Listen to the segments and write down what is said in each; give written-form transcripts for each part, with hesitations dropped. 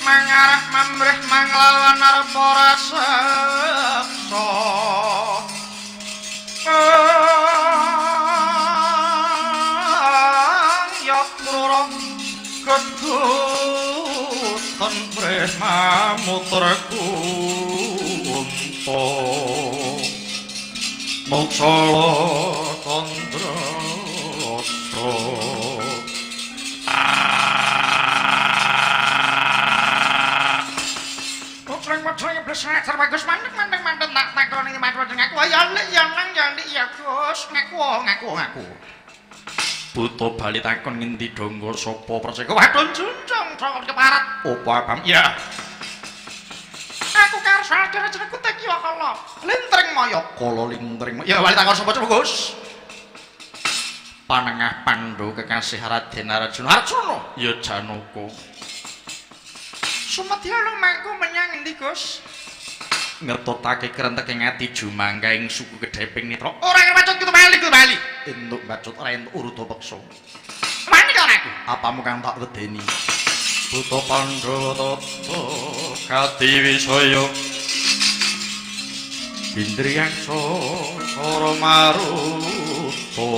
mangarah mamrih manglawan arpa raseksa ya krara kedutan prema mutraku unta moksala kandra Saya bersama terbagus mandek tak takron ini madu dengan aku ya Gus ngaku butuh bali takon ngendi donggo sapa persiko wadon junjung saka keparat opo abam ya aku karo sadar-sadar tak ya kala lintring maya kala lintring ya bali takon sapa Gus panengah Pandhu kekasih Raden Arjuna ya Janaka Sumadya lumangku menyang endi Gus? Ngetutake krenteke ngati jumangga ing suku Kedheping Nitra. Ora kepacut kita bali. Entuk bacut ora entuk urudha peksa. Mani karo aku. Apamu kang tak wedeni? Buta Pandhawa tata Kadiwisaya. Indriyaksa Sara Maruta.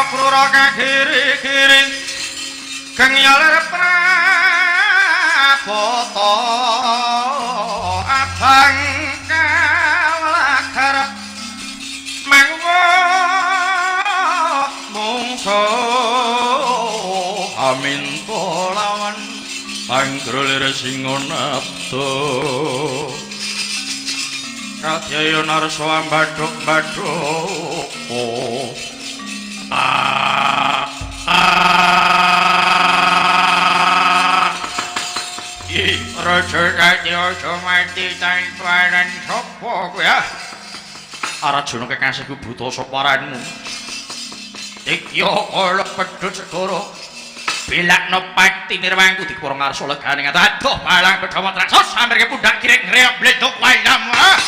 krura kagiri-giri kang yaler prapata abang kalakar mangwa mungso amin polawan panggrolir singonapto Ratyaya narsa badhok-badhok Raja Satya mati tanparan sapa kowe ya Arjuna kekasihku buta saparanmu Dikya kala pedhot segara Bilakno pakti nirwangku dikura ngarsa legane ngata aduh balang bedhawa traksa sampirke pundhak kirek ngreok bledok walam wah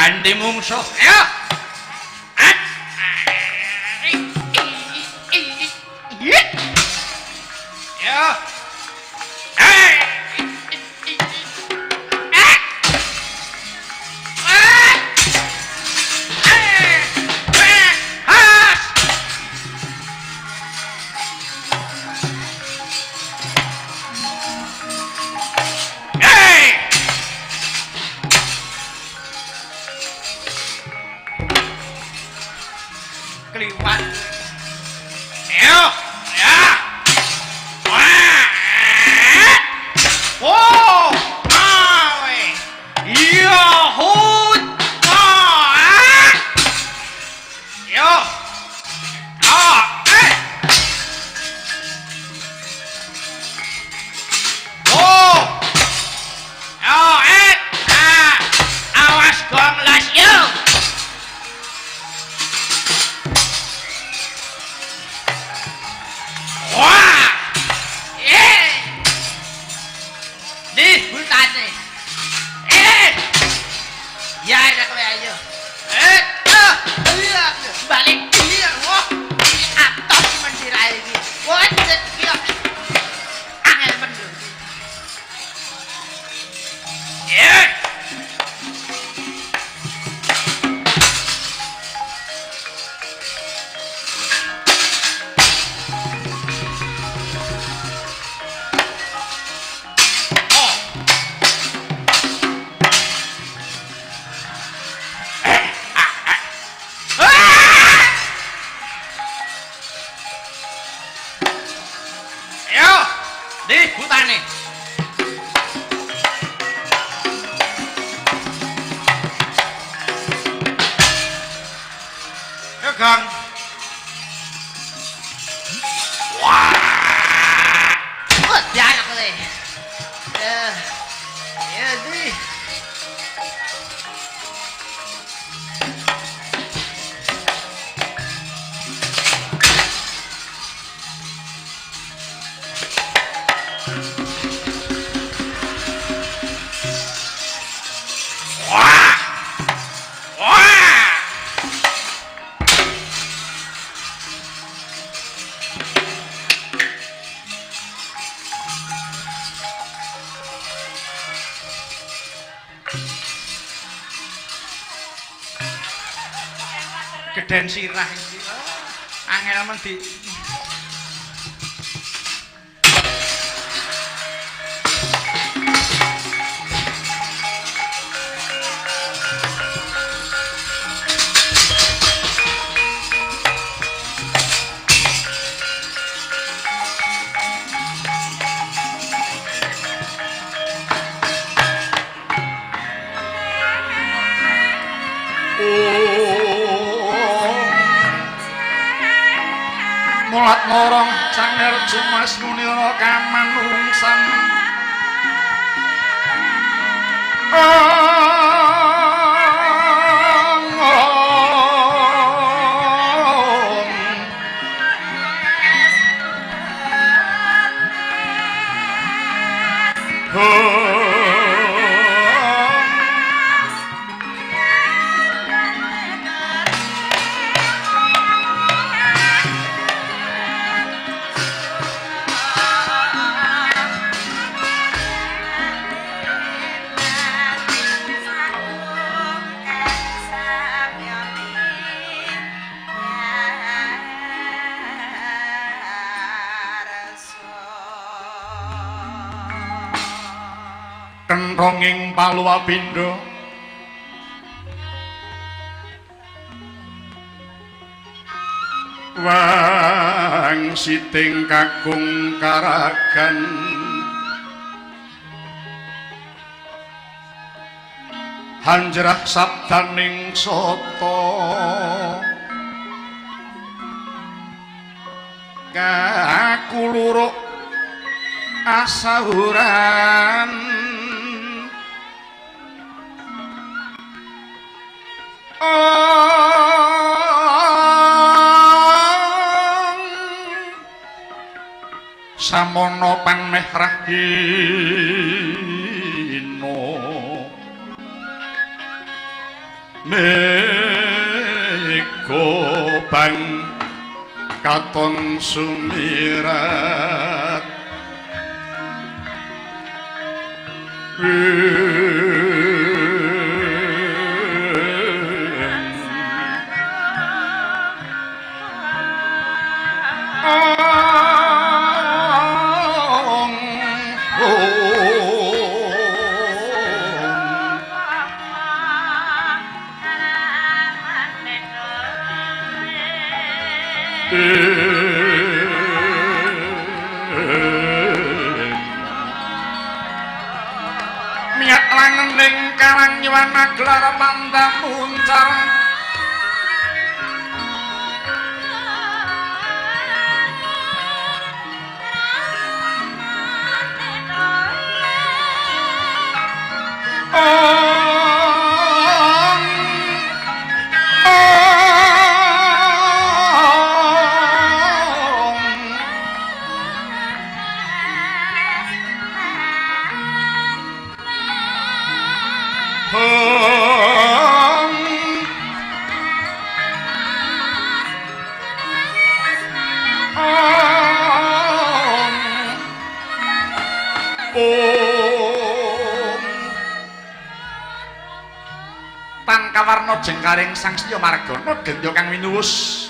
Andi mungsuh ya. Ya. Geden sirah iki. Angel men di mulat norong canger jumas munira kamanungsan kenthonging Paluapindo wang siting kakung karagan hanjrak sabdaning soto kakuluruk asahuran samono panmeh rahino meko bang katon sumirat miat langening karang nyuwana gelar pandang muncar warna jengkaring sang Siya Margana Gendya kang winuwus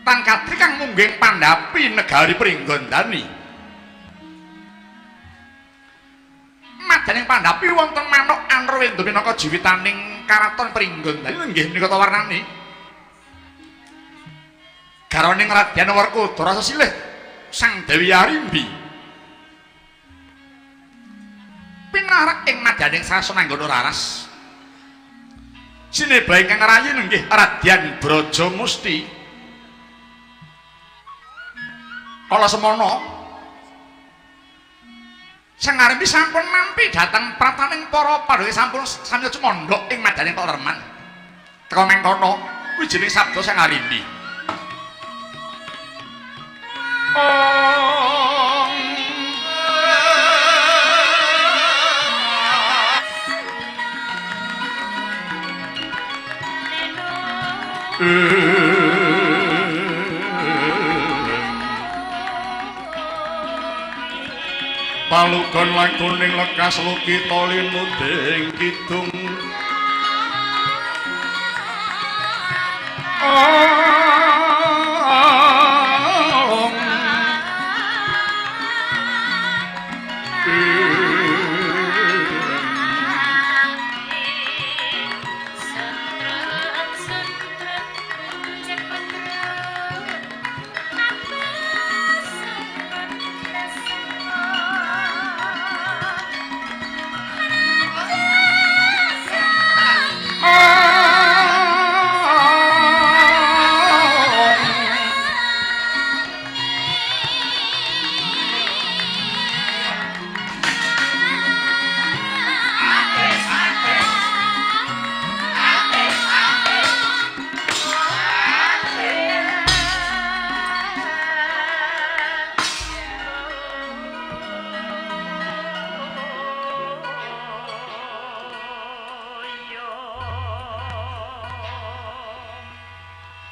tan kadri kang mungging pandhapi negari Pringgandani madaning pandhapi wonten manuk Anrawendra minangka jiwitaning karaton Pringgandani inggih menika warnani garwaning Radyan Werkudara sesilih sang Dewi Arimbi pinarak ing madaning sasana Anggana Raras sinebaing kang rayi nggih Radyan Brajamusti kala semana sang Arimbi sampun nampi dhateng prataning para padhawe sampun sami cemondhok ing madaning Pak Lerman teka mengkono wijining sabda sang Arimbi palugon lakuning lekas lukita linuding kidung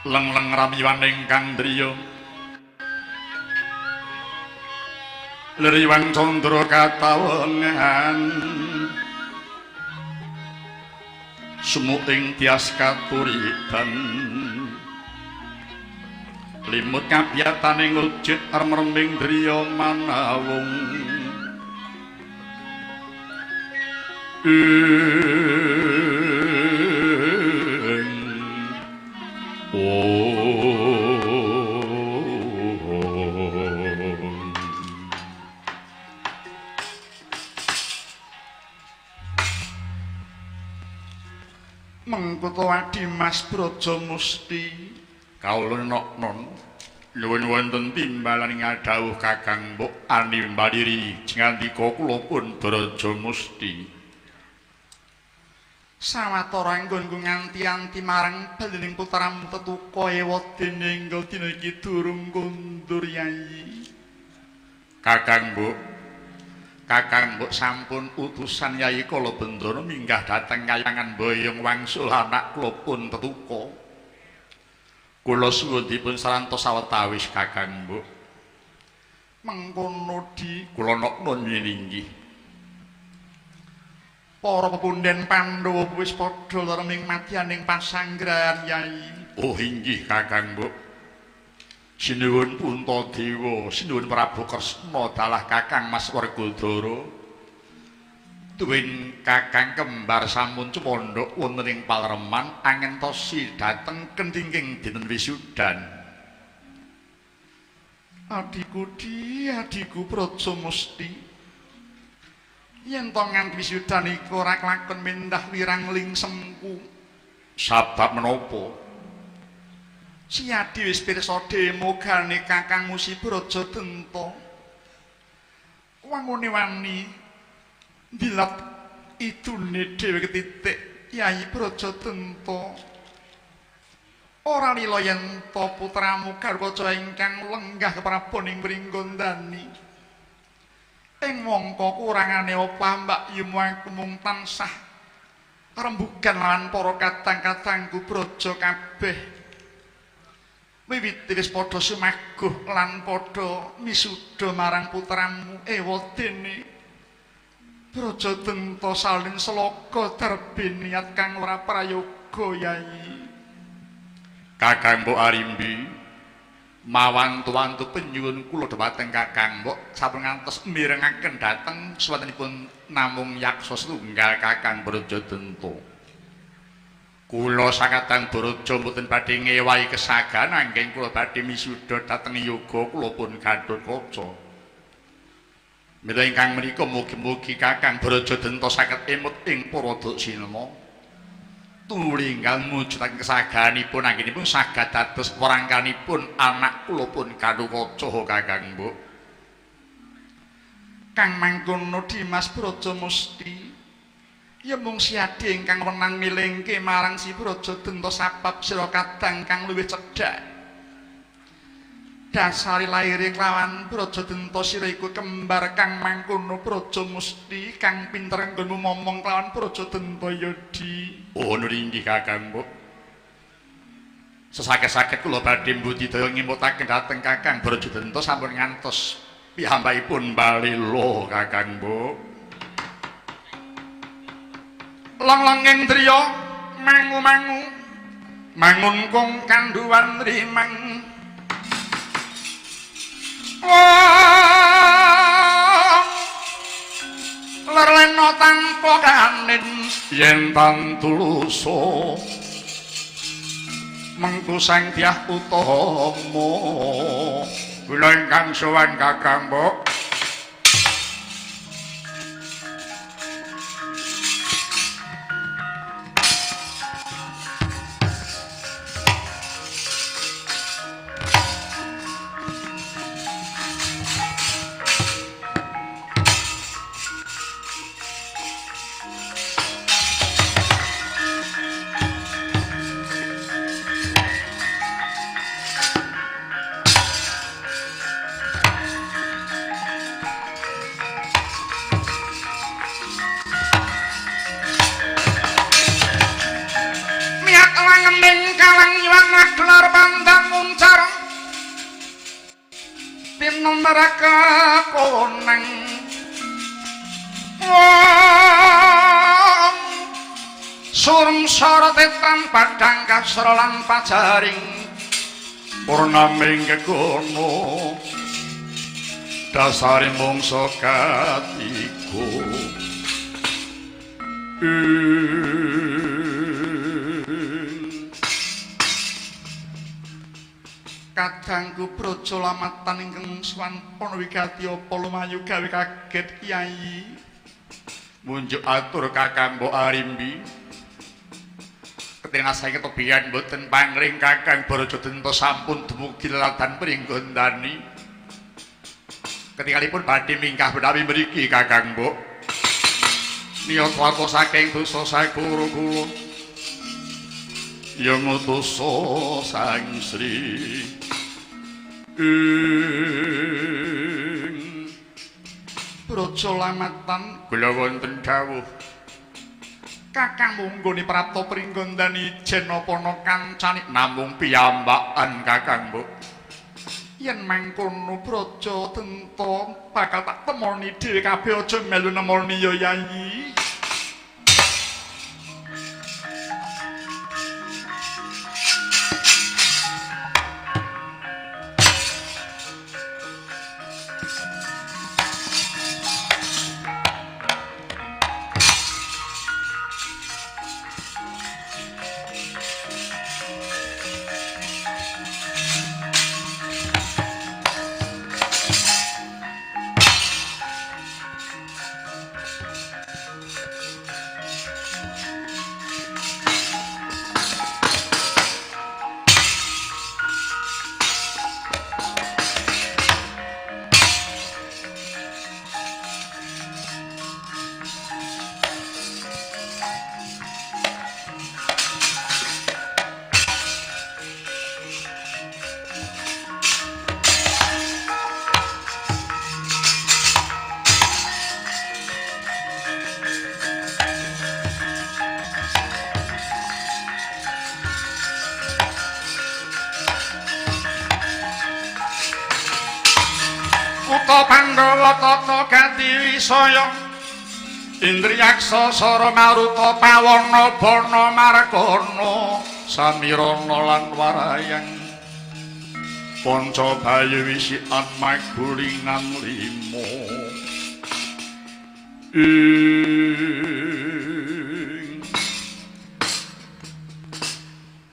leng-leng ramiwan ingkang driya leriwang condro katawengan sumuting tias katuritan limut kabiyataning ujit armerembing driya manawung mengkoto Dimas Brajamusti kawula nok-non nyuwun wonten timbalan ing dawuh Kakang Mbok animbaliri ngandika kula pun Brajamusti sawetara anggonku nganti-anti marang balining putramu tetuka ewadene enggal dina iki durung kondur Yayi Kakang Mbok sampun utusan Yayi Kala Bendana minggah dhateng Kayangan Boyong wangsul anak kula pun tetuka. Kula suwun dipun sarantos sawetawis Kakang Mbok. Mengkono di kula nok-non inggih. Para pepundhen Pandhawa wis padha lereming madyaning pasanggrahan Yayi. Oh inggih Kakang Mbok. Sinuwun Puntadewa, sinuwun Prabu Kresna dalah Kakang Mas Werkudara. Tuwin Kakang kembar sampun cemondhok wonten ing Palereman angentosi dhateng kendhinging dinten wisudan. Adiku Brajamusti. Yen to nganti wisudan iku ora kelakon mendah wirang lingsengku. Sabab menapa? Siadi wis pirsa demogane Kakang Musi Brajadenta. Wangune wani ndilat idune dhewe ketitik Yayi Brajadenta. Ora lila yen to putramu garwaca ingkang lenggah keprabaning Pringgondani. Ing mangka kurangane opah Mbak Yum aku mung tansah rembugan lan para kadang-kadangku braja kabeh. Wiwit wis padha sumaguh lan padha misuda marang putramu ewadene Brajadenta salin sloka darbe niat kang ora prayoga Yayi. Kakang Mbok Arimbi mawantu-wantu penyuwun kula dhumateng Kakang Mbok sampun ngantos mirengaken dhateng swantenipun namung yaksa setunggal Kakang Brajadenta. Kula sakatang Baraja mboten badhe ngewahi kesagan anggen kula badhe misuda dhateng yoga kula pun Gatotkaca. Mila ingkang menika mugi-mugi Kakang Brajadenta saged emut ing para daksinema. Tulinggal mujudaken kesaganipun anggenipun saged dados warangkanipun anak kula pun Gatotkaca Kakang Mbok. Kang mangkono Dimas Brajamusti ya mung siadi ingkang wenang milingke marang si Brajadenta sabab sira kadang kang luwih cedhak. Dasari laire kelawan Brajadenta sira iku kembar kang mangkono Brajamusti kang pinter nggonmu momong kelawan Brajadenta Yadi. Oh nggih Kakang Mbok. Sesake-sake kula badhe mbudidaya ngimutaken dhateng Kakang Brajadenta sampun ngantos piyambakipun balila Kakang Mbok. Lang-langing driya mangu-mangu mangun kong kanduwan rimang. Lerlena tanpa kanin yen tantulusa mengku sang Dyah Utama kula ingkang sowan Kakang Mbok. Koneng surm sorotetan padang kasra lan pajaring purnaming kekono dasare mangsa katiga kadangku praja lamatan ingkang swanpana wigati apa lumayu gawe kaget Kyai. Munjuk atur Kakang Mbok Arimbi. Ketingal saiki ketebian mboten pangring Kakang Barajadentra sampun dumugi leladan pringgondani. Ketingalipun badhe mingkah menawi mriki Kakang Mbok. Niyat wata saking dosa sagara kula. Ya ngutusa Sang Sri Praja lamatan kula wonten dawuh Kakang munggoni prapta pringgondani jen napa kancane namung piyambakan Kakang Mbok. Yen mangkono Praja Denta bakal tak temoni dhewe kabeh aja melu nemoni ya Yayi. Kutha Pandhawa tata ganti wisaya Indriyaksa Sara Maruta Pawana Bana Margana Samirana lan Warayang Pancabayu wisikan magulingan lima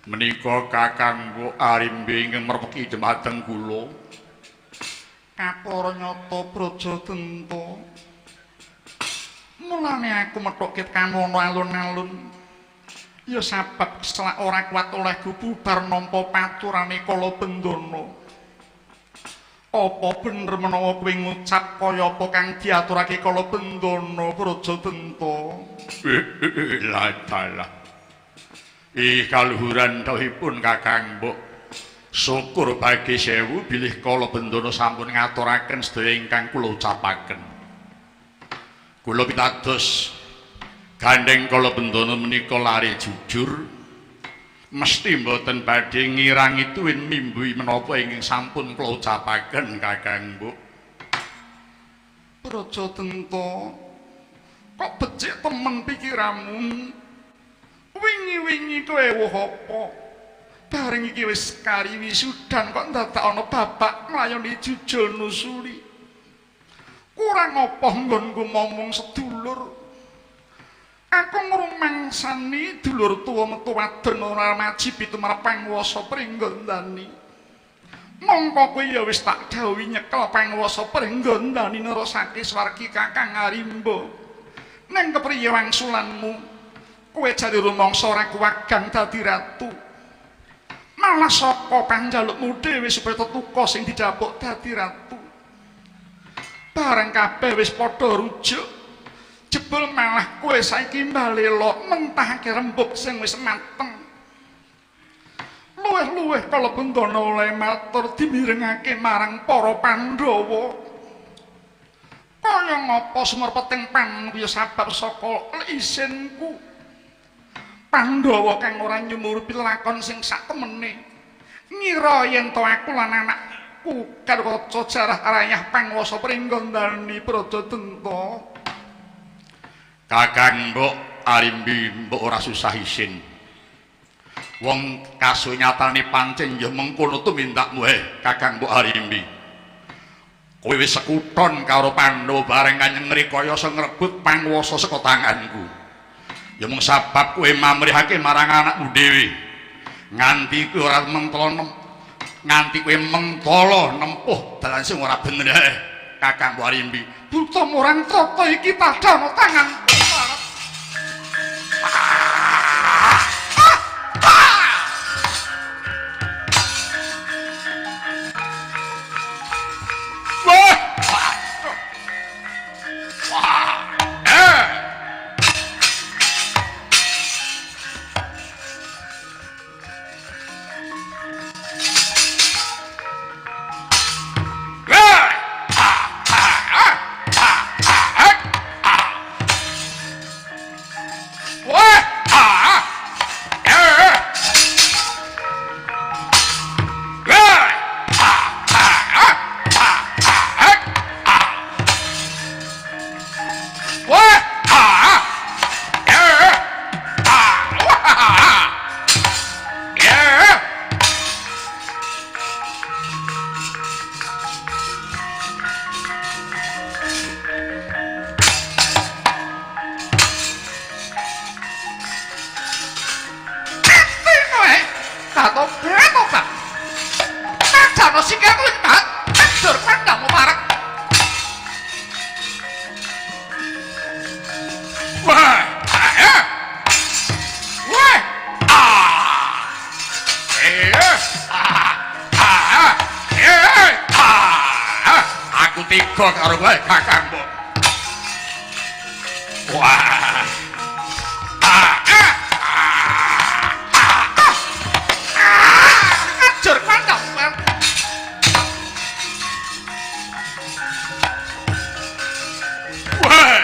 menika Kakang Mbok Arimbi ingkang merpeki dhumateng kula kapara nyata Praja Denta. Mulane aku methokke kamono alun-alun. Ya sabab selak ora kuat oleh bubar nampa paturane Kala Bendana. Apa bener menawa kowe ngucap kaya apa kang diaturake Kala Bendana Praja Denta? Lah dalah. Kaluhuran dawuhipun Kakang Mbok. Syukur bagi sewu bilih Kala Bendana sampun ngaturaken sedaya ingkang kula ucapaken. Kula pitados gandeng Kala Bendana menika lare jujur mesti mboten badhe ngirangi tuwin mimbuhi menapa ingkang sampun kula ucapaken Kakang Mbok. Praja Tenta, kok becik temen pikiranmu. Wingi-wingi kowe woh apa? Bareng iki wis kari wisudan kok dadak ana babak nglayoni jujul nusuli. Kurang apa nggonku momong sedulur. Aku ngrumangsani dulur tuwa metu wadon ora maji pitumrap panguwasa Pringgondani. Mongko kowe ya wis tak dhawuhi nyekel panguwasa Pringgondani nerusake swargi Kakang Arimba. Neng kepriye wangsulanmu? Kowe jare rumangsa ora kuwagang dadi ratu. Malah saka panjalukmu dhewe supaya tetuka sing dijabuk dadi ratu. Bareng kabeh wis padha rujuk. Jebul malah kowe saiki mbalela mentahake rembug sing wis mateng. Luwih-luwih kala Bendana oleh matur dimirengake marang para Pandhawa. Kaya ngapa sumurpeting panku ya sabab saka isinku. Pandhawa kang ora nyumurupi lakon sing satemene. Ngira yen to aku lan anakku karo kaca jarah rayah panguwasa Pringgondani Praja Tenta. Kakang Mbok Arimbi mbok ora susah isin. Wong kasunyatane pancen ya mengkono tumindakmu Kakang Mbok Arimbi. Kowe wis sekuton karo Pandhawa bareng kanyeng ngrekayasa ngrebut panguwasa saka tanganku. Ya mung sabab kowe mamrihake marang anakmu dhewe. Nganti kowe ora mentolo nganti kowe mentolo nempuh dalan sing ora bener Kakang Mbok Arimbi. Buta murang tata iki padha tangan. Tiga karo kowe Kakang Mbok. Wah. Ajur pandang. Wah. Wah.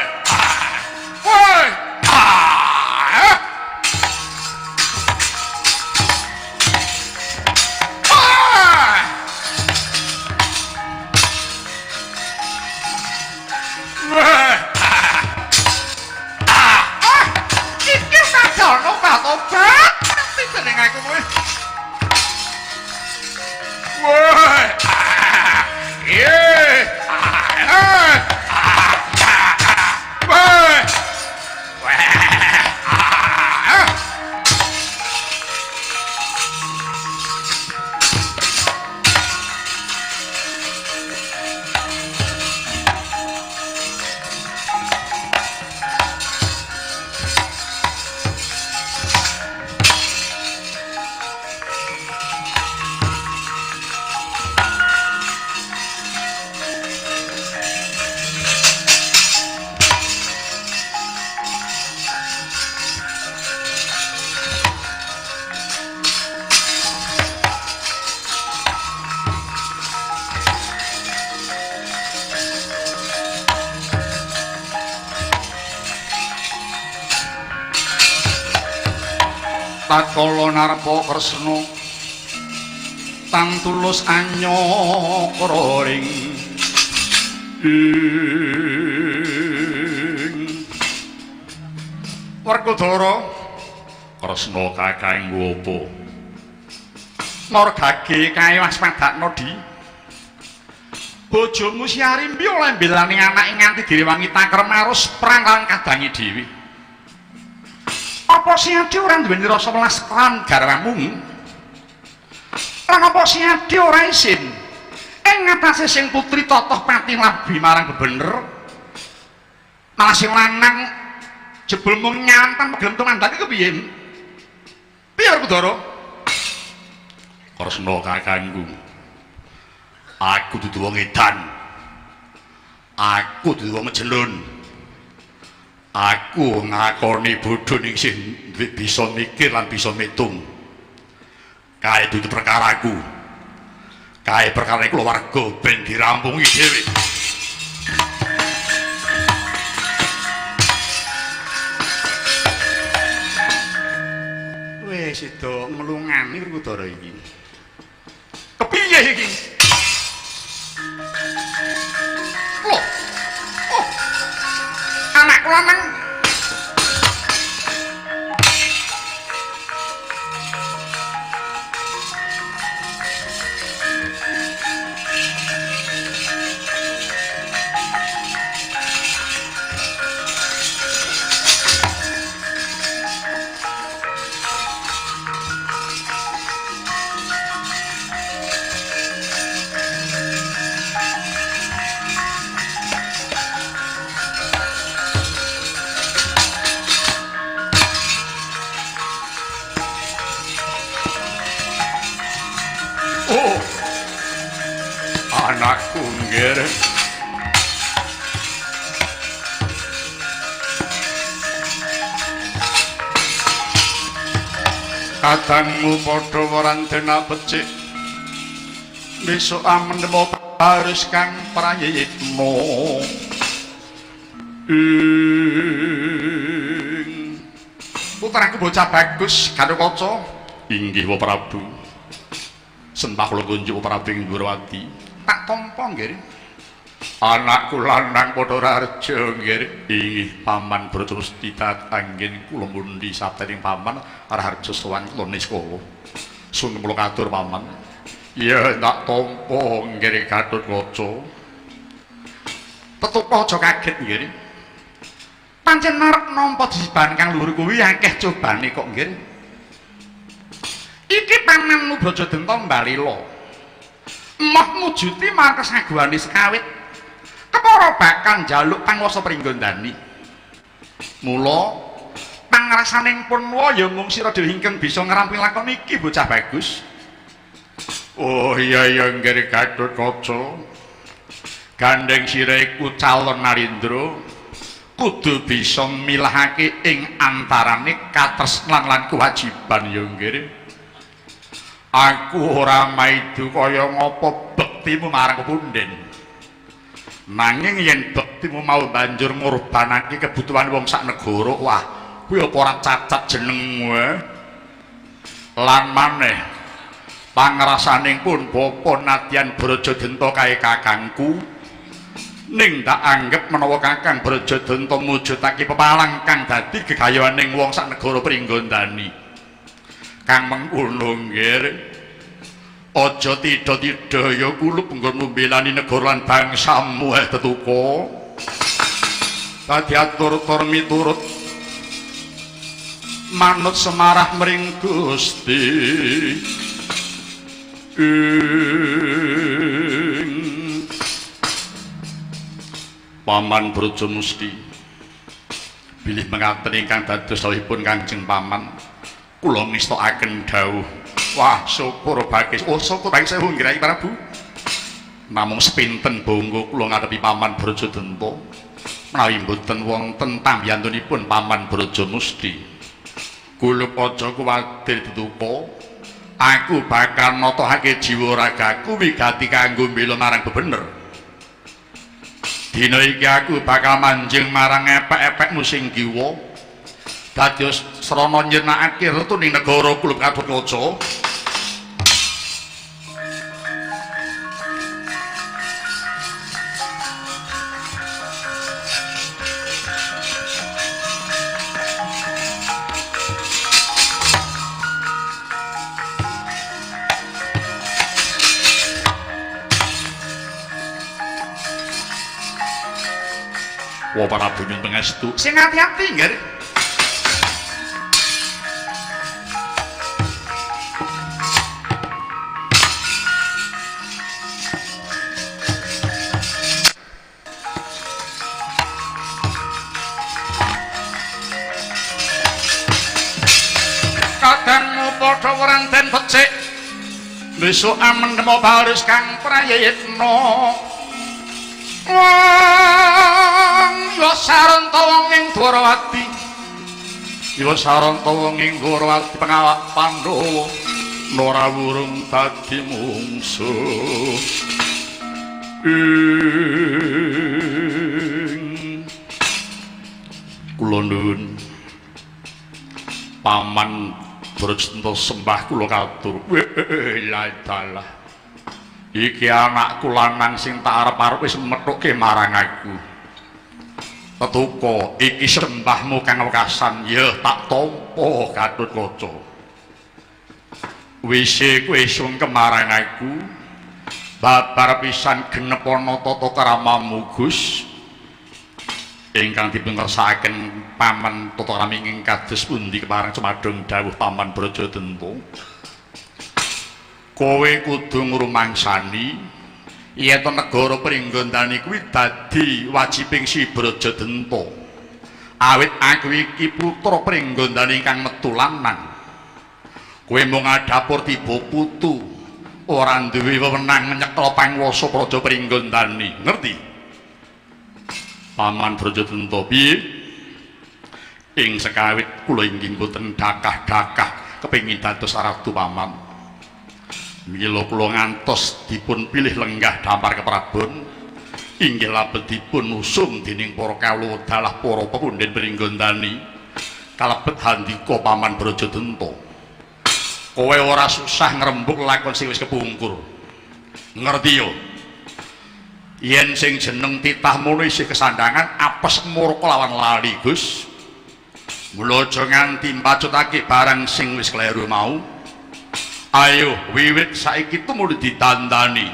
Takala narpa Kresna tang tulus anyakra ring Werkudara Kresna kakangku apa? Nargage kae waspadakno di. Bojomu si Arimbi oleh mbelani anake nganti direwangi taker marus perang lan kadange dhewe. Apa si Adi ora duweni rasa welas lan garwamu? Lan apa si Adi ora isin ing ngatasé sing putri totoh pati labi marang bebener? Malah sing lanang jebul mung nyantan gelem tumandake kepiye? Piye Werkudara? Kresna kakangku. Aku dudu wong edan. Aku dudu wong mejelun. Aku ngakoni bodho ning sing bisa mikir lan bisa mitung. Kae dudu perkaraku. Kae perkara keluarga ben dirampungi dhewe. Wis sedo melungani Werkudara iki. Kepiye iki? Loh. Oh. Anak lanang anakku nggih. Kadangmu padha warantena becik. Besok amenemu harus kang prayitna. Putraku bocah bagus Garukaca. Inggih Wa Prabu. Sembah kula kunjuk Prabu ing Durawati. Tak tampa nggih. Anakku lanang padha raja nggih. Inggih Paman Bratayuda tatanggen kula mundi satening Paman raharja sowan kula niskala. Sun kula katur Paman. Ya tak tampa nggih Garukaca. Tetupa aja kaget nggih. Pancen arep nampa diban kang luhur kuwi akeh cobane kok nggih. Iki pamanmu Brajadenta mbalila. Emoh mujuti marang kesaguhane sekawit. Kepara bakal njaluk panguwasa Pringgondani. Mula pangrasaning Punwa ya mung sira dhewe ingkang bisa ngrampi lakon iki bocah bagus. Oh iya ya nggih Garukaca. Gandeng sira iku calon Narendra kudu bisa milahake ing antarane katresnan lan kewajiban ya nggih. Aku ora maidu kaya ngapa bektimu marang Punden. Nanging yen bektimu mau banjur ngorbanake kebutuhan wong sak negara, wah, kuwi apa ora cacat jenengmu? Lan maneh pangrasaning pun bapa nadyan Brajadenta kae kakangku. Ning tak anggap menawa Kakang Brajadenta mujudake pepalang kang dadi gegayoning wong sak negara Pringgondani. Kang mengkono nggih. Aja tida-tida ya kulup nggonmu mbelani negara lan bangsamu tetuko. Dadi atur-atur miturut manut semarah mring Gusti. Paman Brajamusti bilih mengaten ingkang dados dawuhipun Kanjeng Paman. Kula ngestakaken dawuh. Wah, syukur bagis. Oh, syukur bagis sewu nggih Prabu. Namung sepinten bangga kula ngadepi Paman Brajadenta. Menawi mboten wonten pambiyantunipun Paman Brajamusti. Kulup aja kuwatir Tetuka. Aku bakal natohake jiwa ragaku wigati kanggo mbela marang bebener. Dina iki aku bakal manjing marang epek-epekmu sing kiwa. Dados srana nyenakake retuning negara Kulup Garukaca. Wa Prabu nyun pangestu. Sing ati-ati nggih. Kadangmu padha wranten becik. Besok amen nemu baris kang prayitna. Wong yo saranta wong ing Dwarawati. Yo saranta wong ing Dwarawati pengawak Pandhawa. Nora wurung dadi mungsuh. Kula nuwun Paman Brajenta sembah kula katur. La dalah. Iki anakku lanang sing tak arep-arep wis methuke marang aku. Tetuko iki sembahmu kang wekasan ya tak tampa Gatotkaca. Wis kowe sungkem marang aku. Babar pisan genep ana tata kramamu Gus. Ingkang dipunkersakaken Paman tata krami ing kados pundi kepareng cumadung dawuh Paman Brajadenta. Kowe kudu ngrumangsani yen negara Pringgondani kuwi dadi wajibing si Brajadenta. Awit aku iki putra Pringgondani kang metu lanang. Kowe mung adapur tiba putu, ora duwe wewenang nyekel pangwasa Praja Pringgondani. Ngerti? Paman Brajadenta piye? Ing sekawit kula inggih boten dakah-dakah kepengin dados ratu Paman. Mila kula ngantos dipun pilih lenggah Dampar Keprabon inggih labetipun usum dening para kawula dalah para pepundhen Pringgondani kalebet handika Paman Brajadenta. Kowe ora susah ngrembug lakon sing wis kepungkur. Ngerti yo? Yen sing jeneng titah mono isih kesandangan apes murka lawan lali Gus. Mula aja nganti mpacutake barang sing wis kleru mau. Ayo wiwit saiki tumuli ditandani.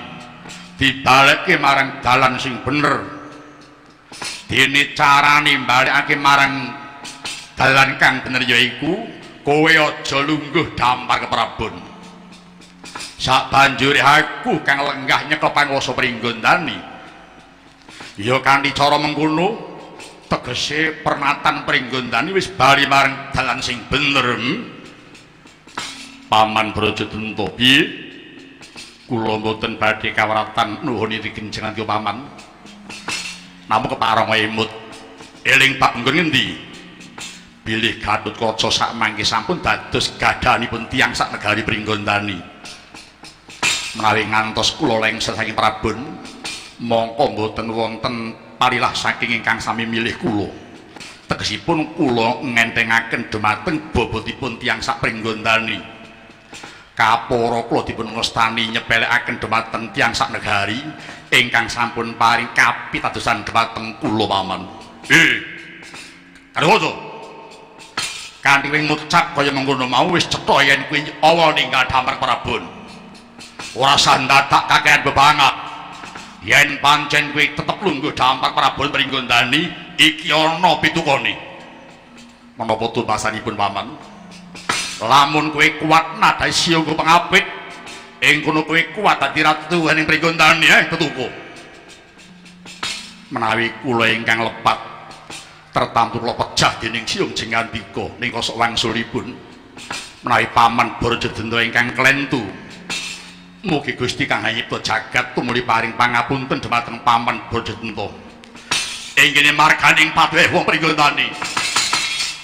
Dibalekke marang dalan sing bener. Dene carane balekake marang dalan kang bener yaiku kowe aja lungguh Dampar Keprabon. Sak banjure aku kang lenggah nyekel pangwasa Pringgondani. Ya kanthi cara mengkono tegese pernatan Pringgondani wis bali marang dalan sing bener. Paman Brajadenta piye? Kula mboten badhe kawratan nuhun ing jenengan Paman. Namung kepareng emut eling Pak nggon ngendi? Bilih Gatotkaca sak mangke sampun dados gadhanipun tiyang sak negari Pringgondani. Menawi ngantos kula lengser saking Prabon, mongko mboten wonten parilah saking ingkang sami milih kula. Tegesipun kula ngentengaken dumateng bobotipun tiyang sak Pringgondani. Kapara kula dipun ngestani nyepelekaken dumateng tiyang sak negari ingkang sampun paring kapitadosan dumateng kula Paman. Gatotkaca. Kanthi wing ngucap kaya mengkono mau wis cetha yen kuwi awal ninggal Dampar Keprabon. Ora sandadak kakehan bebangat. Yen pancen kowe tetep lungguh Dampar Keprabon Pringgondani iki ana pitukane. Menapa tumasanipun Paman? Lamun kowe kuat nadai siyaga pangapit, ing kono kowe kuat dadi ratu ing Pringgondani tetuku. Menawi kula ingkang lepat tertamtu kula pejah dening Siung Jengandika ning kosok wangsulipun. Menawi Paman Brajadenta ingkang klentu, mugi Gusti Kang Nyipta jagat tumuli paring pangapunten dhumateng Paman Brajadenta. Inggih marganing padheh wong Pringgondani.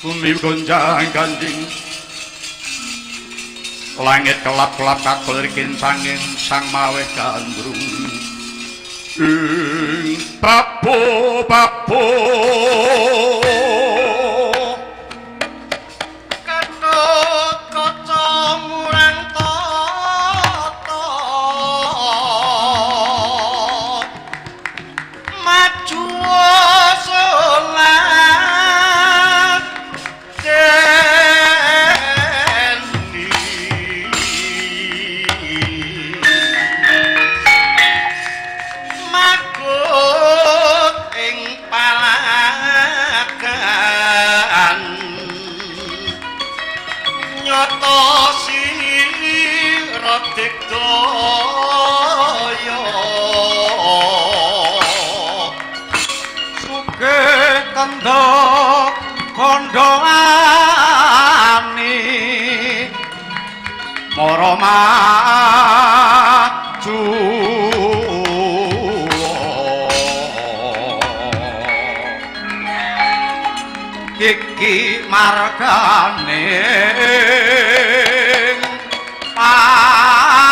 Bumi gonjang ganjing. Langit kelap-kelap kakulirkin sanging sang maweh gandrung. Bapo Gatotkaca murang tata maju salat deni makut ing pala ngatosi ratik daya suke kendhok kondhani mara maju iki margane pati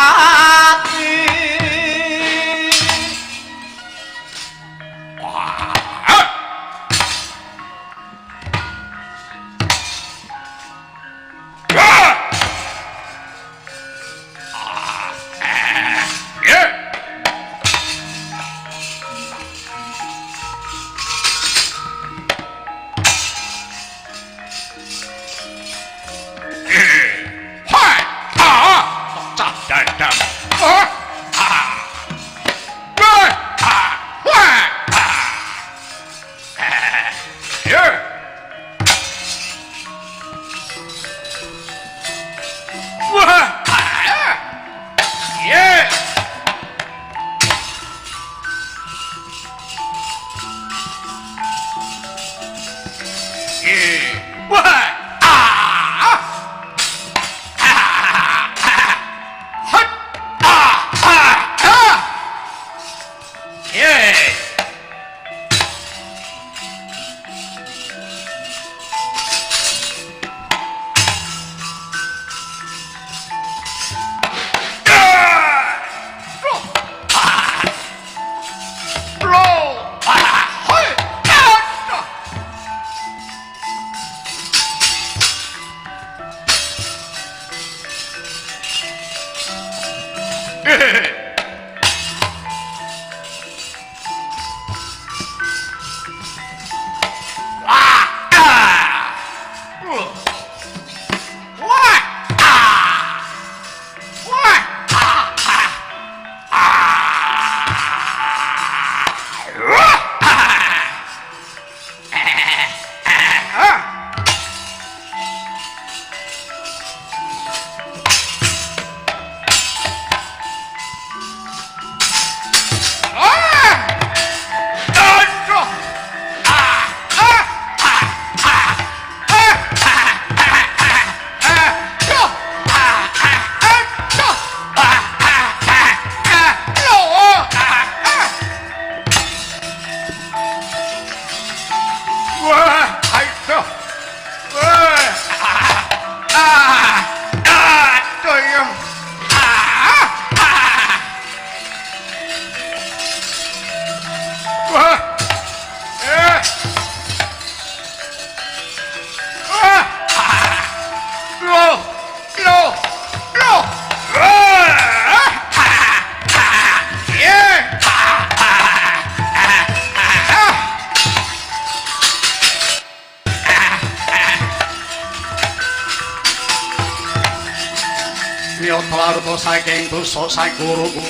Nyotlarto saking dosa sang guruku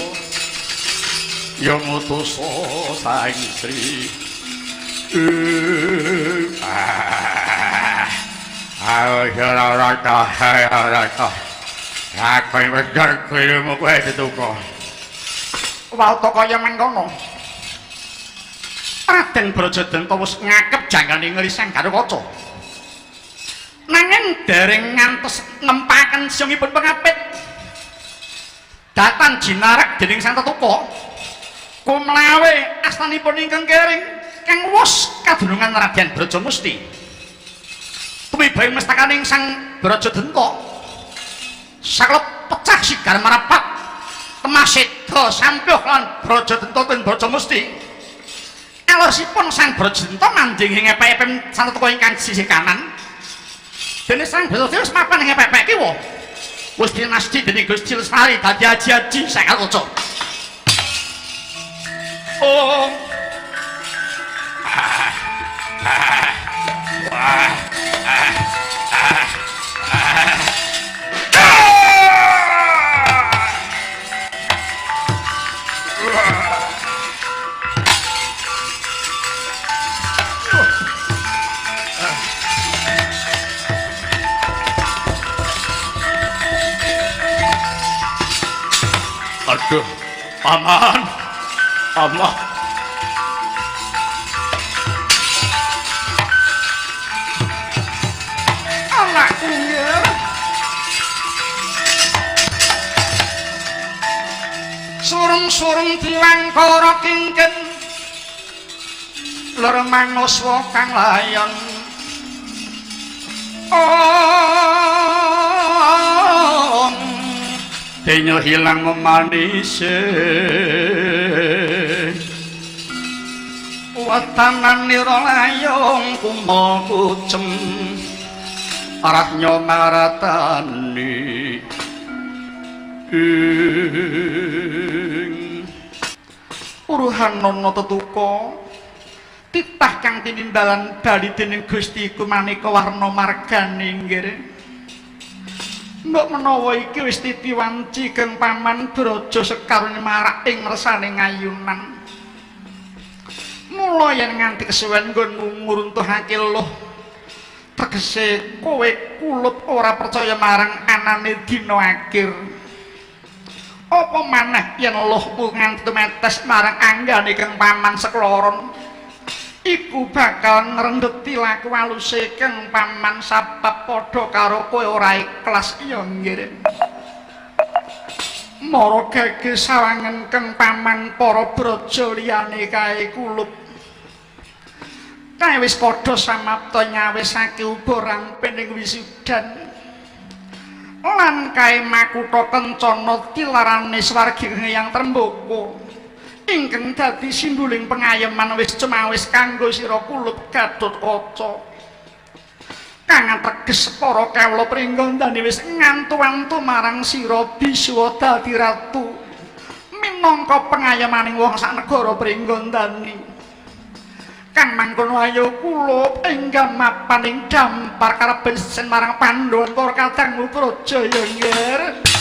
ya ngutus sang Sri ora aku wis ngerti ilmu kowe dituku wauta kaya mengkono Raden Brajadanta wis ngakep jangkane nglisang karo kaca nanging dereng ngantos nempaken siyungipun pengapit datan jinarak dening Sang Tetuka kumlawe astanipun ingkang kering kang wus kadunungan Raden Brajamusti tumibahing mestakaning Sang Brajadanta saklep pecah sigar marapat temaseda sampyuh lan Brajadanta ten Brajamusti alosipun Sang Brajadanta manding ing epek-epem Sang Tetuka ingkang sisih kanan dene Sang Brajadanta wis mapan ing epek-epek kiwa wis dinasti dening Gusti Lesmari dadi aji-aji sakal kaca. Oh. Duh, paman. Paman. Anakku ya. Surung-surung dilangkara kingken lur manuswa kang layon Denyo hilang memanise watanan nira layong kumo kucem arah nyomaratani uruhan nono tetuko titah kang tinimbalan bali dening Gusti iku maneka warna margane nggih. Mbok menawa iki wis titiwanci keng paman Braja Sekarone marak ing ngersane ngayunan. Mula yen nganti kesuwen nggonmu nguruntuhake luh tegese kowe kulup ora percaya marang anane dina akhir. Apa maneh yen luhmu nganti tumetes marang anggane keng paman sekloron iku bakal ngrendheti laku aluse keng paman sabab padha karo kowe ora ikhlas ya nggih. Mara gage sawangen keng paman para braja liyane kae kulup kae wis padha samapta nyawisake uborang pening wisudan lan kae makutha kencana tilarane swargi yang tremboko ingkang dadi simboling pengayeman wis cemawis kanggo sira kulup Gatotkaca kang ateges para kawula pringgondani wis ngantu-antu marang sira Biswa dadi ratu minangka pengayemaning wong sak negara pringgondani kang mangkono ayo kulup enggam mapaning dampar karepen sen marang Pandhawa para kadangmu praja ya nggih.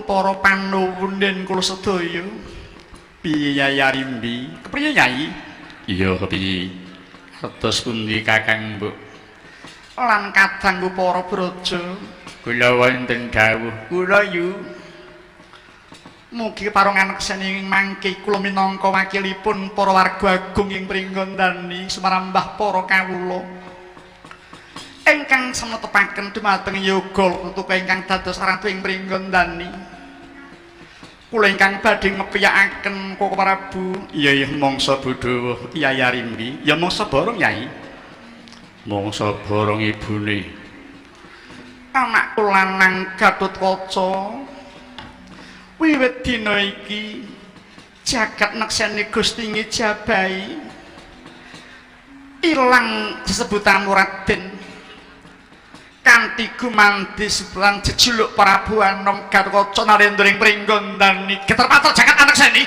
Para Pandhawa den kula sedaya piye Yai Arimbi kepriye Nyai? Iya piye kados pundi Kakang Mbok Lan kadangku para braja kula wonten dawuh kula yu mugi parongan keseni mangke kula minangka wakilipun para warga agung ing Pringgondani semarambah para kawula ingkang semetepaken dumateng yoga putuka ingkang dados ratu ing Pringgondani. Kula ingkang badhe ngepiyakaken Koko Prabu. Iya mangsa Budhawa Yai Arimbi. Ya mangsa borong Yai. Mangsa borong ibune. Anakku lanang Gatotkaca. Wiwit dina iki jagat nekseni Gusti ngijabahi ilang sesebutan Raden kanthi gumandi sebutan jejuluk Prabu Anom Gatotkaca narendra ing pringgondani geter pater jagat anak seni